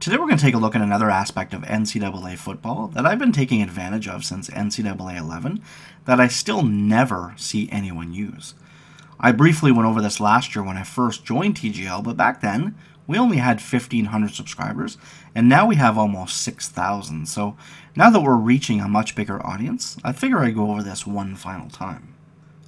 Today we're going to take a look at another aspect of NCAA football that I've been taking advantage of since NCAA 11 that I still never see anyone use. I briefly went over this last year when I first joined TGL, but back then we only had 1,500 subscribers and now we have almost 6,000. So now that we're reaching a much bigger audience, I figure I'd go over this one final time.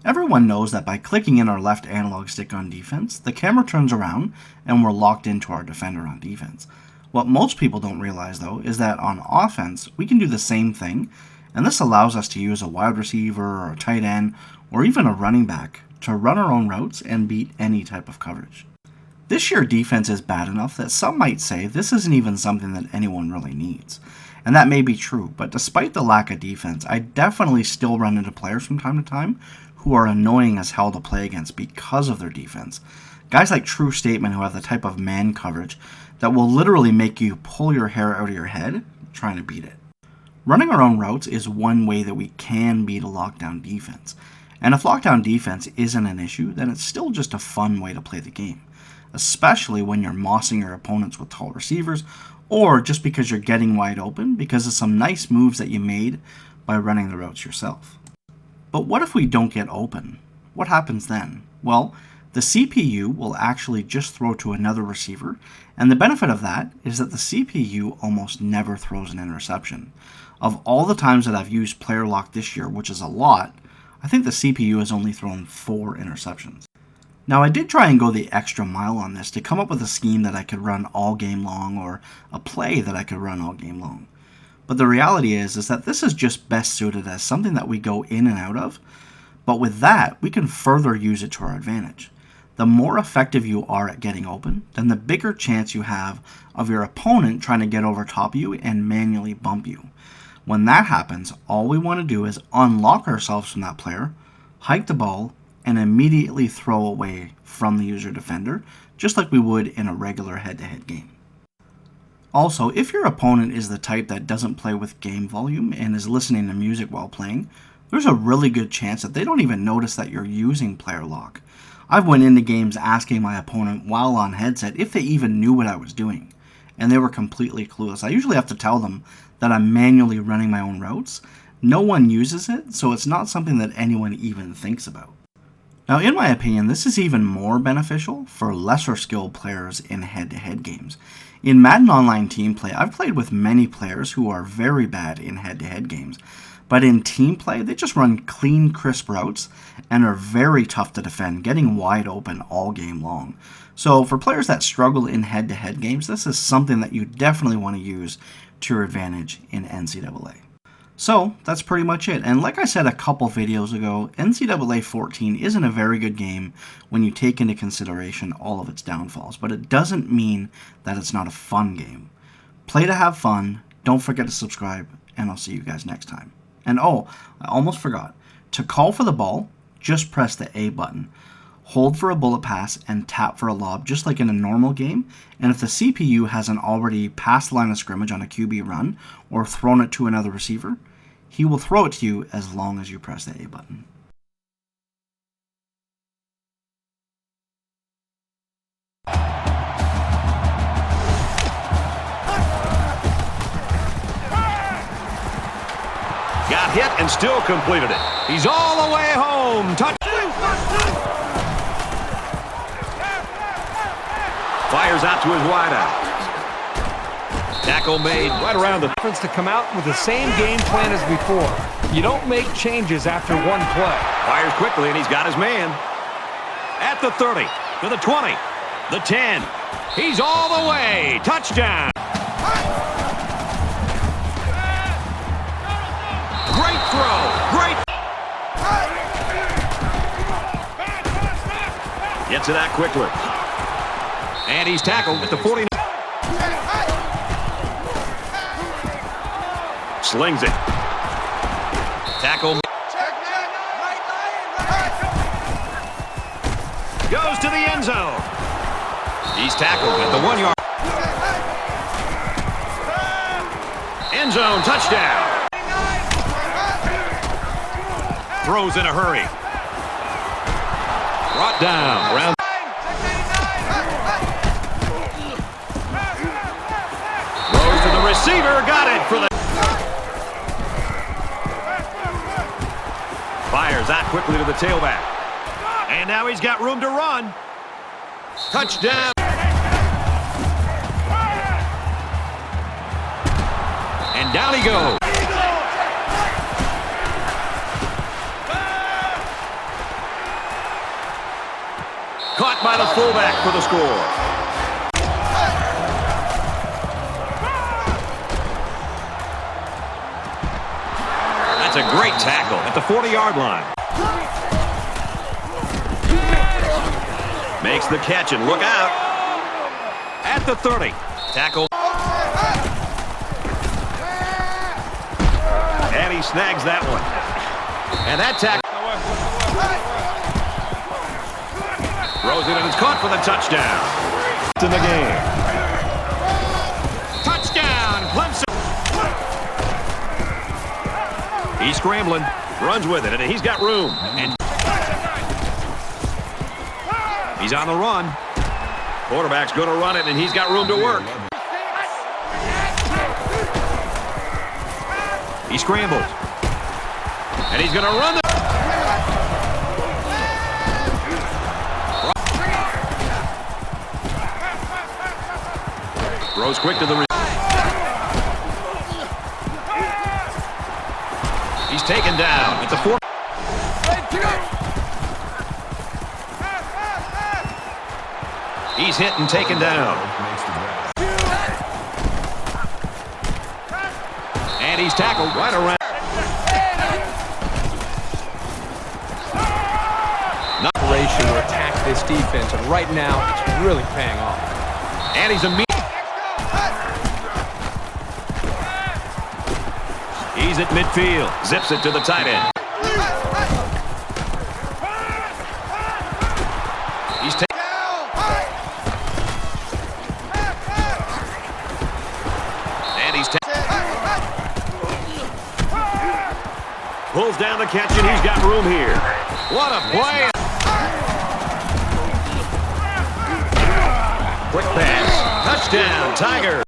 Everyone knows that by clicking in our left analog stick on defense, the camera turns around and we're locked into our defender on defense. What most people don't realize, though, is that on offense, we can do the same thing, and this allows us to use a wide receiver or a tight end or even a running back to run our own routes and beat any type of coverage. This year defense is bad enough that some might say this isn't even something that anyone really needs. And that may be true, but despite the lack of defense, I definitely still run into players from time to time who are annoying as hell to play against because of their defense. Guys like True Statement who have the type of man coverage that will literally make you pull your hair out of your head trying to beat it. Running our own routes is one way that we can beat a lockdown defense. And if lockdown defense isn't an issue, then it's still just a fun way to play the game, especially when you're mossing your opponents with tall receivers or just because you're getting wide open because of some nice moves that you made by running the routes yourself. But what if we don't get open? What happens then? Well, the CPU will actually just throw to another receiver, and the benefit of that is that the CPU almost never throws an interception. Of all the times that I've used player lock this year, which is a lot, I think the CPU has only thrown 4 interceptions. Now I did try and go the extra mile on this to come up with a scheme that I could run all game long or a play that I could run all game long. But the reality is that this is just best suited as something that we go in and out of, but with that, we can further use it to our advantage. The more effective you are at getting open, then the bigger chance you have of your opponent trying to get over top of you and manually bump you. When that happens, all we want to do is unlock ourselves from that player, hike the ball, and immediately throw away from the user defender, just like we would in a regular head-to-head game. Also, if your opponent is the type that doesn't play with game volume and is listening to music while playing, there's a really good chance that they don't even notice that you're using player lock. I've went into games asking my opponent while on headset if they even knew what I was doing, and they were completely clueless. I usually have to tell them that I'm manually running my own routes. No one uses it, so it's not something that anyone even thinks about. Now, in my opinion, this is even more beneficial for lesser skilled players in head-to-head games. In Madden Online Team Play, I've played with many players who are very bad in head-to-head games, but in team play, they just run clean, crisp routes and are very tough to defend, getting wide open all game long. So for players that struggle in head-to-head games, this is something that you definitely want to use to your advantage in NCAA. So that's pretty much it. And like I said a couple videos ago, NCAA 14 isn't a very good game when you take into consideration all of its downfalls, but it doesn't mean that it's not a fun game. Play to have fun, don't forget to subscribe, and I'll see you guys next time. And oh, I almost forgot. To call for the ball, just press the A button. Hold for a bullet pass and tap for a lob, just like in a normal game. And if the CPU hasn't already passed the line of scrimmage on a QB run or thrown it to another receiver, he will throw it to you as long as you press the A button. Got hit and still completed it. He's all the way home. Touchdown. Fires out to his wideout. Tackle made right around the difference to come out with the same game plan as before. You don't make changes after one play. Fires quickly and he's got his man. At the 30, to the 20, the 10. He's all the way. Touchdown. Great throw. Great. Gets it out quickly. And he's tackled at the 49. Slings it. Tackle. Goes to the end zone. He's tackled at the 1 yard. End zone touchdown. Throws in a hurry. Brought down. Around. receiver got it for the... Fires out quickly to the tailback. And now he's got room to run. Touchdown. And down he goes. Caught by the fullback for the score. That's a great tackle at the 40-yard line. Makes the catch and look out. At the 30. Tackle. And he snags that one. And that tackle. Throws it and it's caught for the touchdown. In the game. Touchdown, Clemson. He's scrambling, runs with it, and he's got room. And he's on the run. Quarterback's going to run it, and he's got room to work. He scrambles. And he's going to run the... Throws quick to the... He's taken down at the 4. He's hit and taken down. And he's tackled right around. Operation to attack this defense, and right now it's really paying off. And he's immediately... He's at midfield. Zips it to the tight end. He's taken. And he's pulls down the catch, and he's got room here. What a play. Quick pass. Touchdown, Tiger.